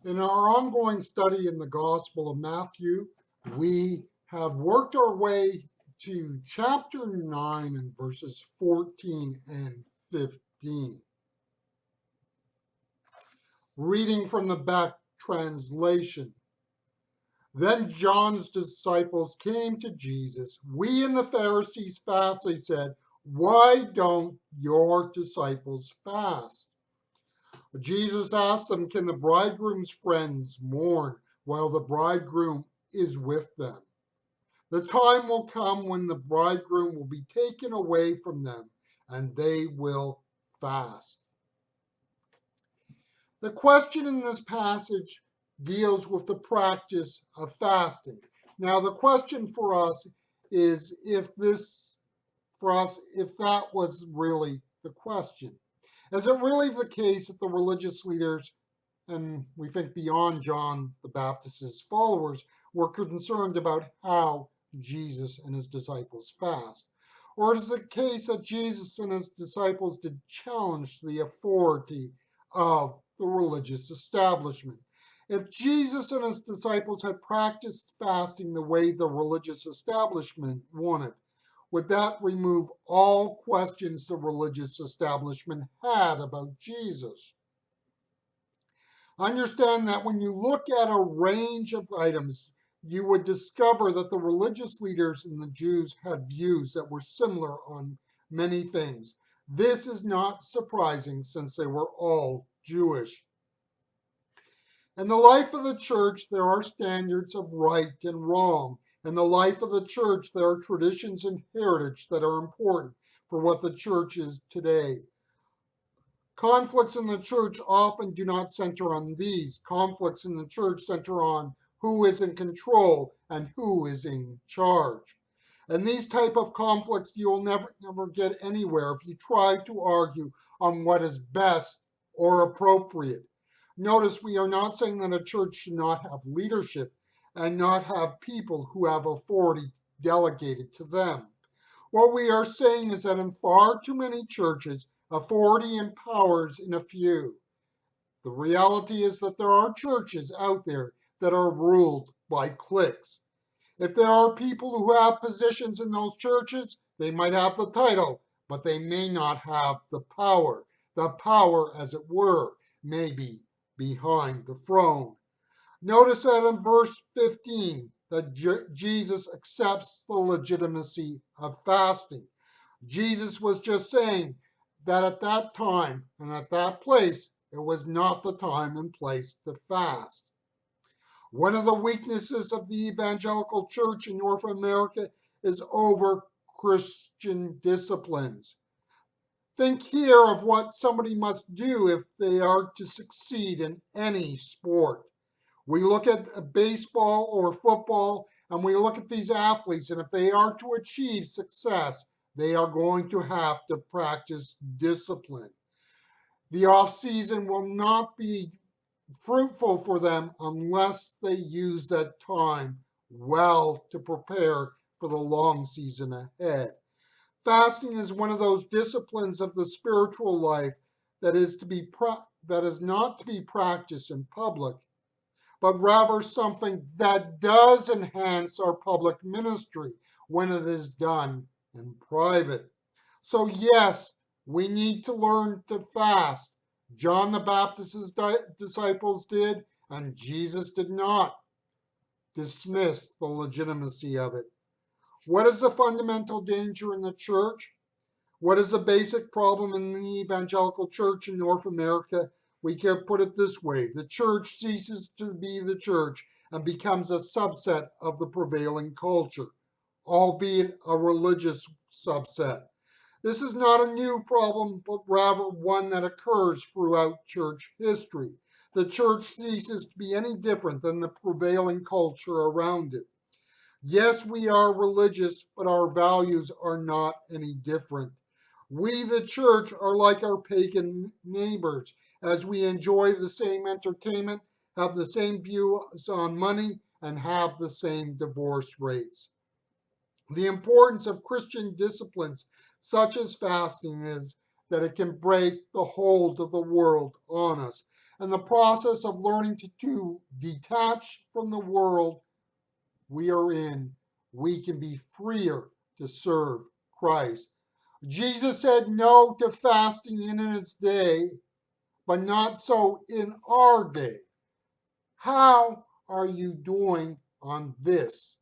In our ongoing study in the Gospel of Matthew, we have worked our way to chapter 9 and verses 14 and 15. Reading from the Beck translation. Then John's disciples came to Jesus. We and the Pharisees fast, they said. Why don't your disciples fast? Jesus asked them, can the bridegroom's friends mourn while the bridegroom is with them? The time will come when the bridegroom will be taken away from them, and they will fast. The question in this passage deals with the practice of fasting. Now, the question for us is if that was really the question. Is it really the case that the religious leaders, and we think beyond John the Baptist's followers, were concerned about how Jesus and his disciples fast? Or is it the case that Jesus and his disciples did challenge the authority of the religious establishment? If Jesus and his disciples had practiced fasting the way the religious establishment wanted, would that remove all questions the religious establishment had about Jesus? Understand that when you look at a range of items, you would discover that the religious leaders and the Jews had views that were similar on many things. This is not surprising since they were all Jewish. In the life of the church, there are standards of right and wrong. In the life of the church, there are traditions and heritage that are important for what the church is today. Conflicts in the church often do not center on these. Conflicts in the church center on who is in control and who is in charge. And these type of conflicts you'll never get anywhere if you try to argue on what is best or appropriate. Notice we are not saying that a church should not have leadership and not have people who have authority delegated to them. What we are saying is that in far too many churches, authority empowers in a few. The reality is that there are churches out there that are ruled by cliques. If there are people who have positions in those churches, they might have the title, but they may not have the power. The power, as it were, may be behind the throne. Notice that in verse 15, that Jesus accepts the legitimacy of fasting. Jesus was just saying that at that time and at that place, it was not the time and place to fast. One of the weaknesses of the evangelical church in North America is over Christian disciplines. Think here of what somebody must do if they are to succeed in any sport. We look at baseball or football and we look at these athletes, and if they are to achieve success, they are going to have to practice discipline. The off season will not be fruitful for them unless they use that time well to prepare for the long season ahead. Fasting is one of those disciplines of the spiritual life that is not to be practiced in public, but rather something that does enhance our public ministry when it is done in private. So yes, we need to learn to fast. John the Baptist's disciples did, and Jesus did not dismiss the legitimacy of it. What is the fundamental danger in the church? What is the basic problem in the evangelical church in North America? We can put it this way: the church ceases to be the church and becomes a subset of the prevailing culture, albeit a religious subset. This is not a new problem, but rather one that occurs throughout church history. The church ceases to be any different than the prevailing culture around it. Yes, we are religious, but our values are not any different. We, the church, are like our pagan neighbors, as we enjoy the same entertainment, have the same views on money, and have the same divorce rates. The importance of Christian disciplines such as fasting is that it can break the hold of the world on us. and the process of learning to detach from the world we are in, we can be freer to serve Christ. Jesus said no to fasting in his day, but not so in our day. How are you doing on this?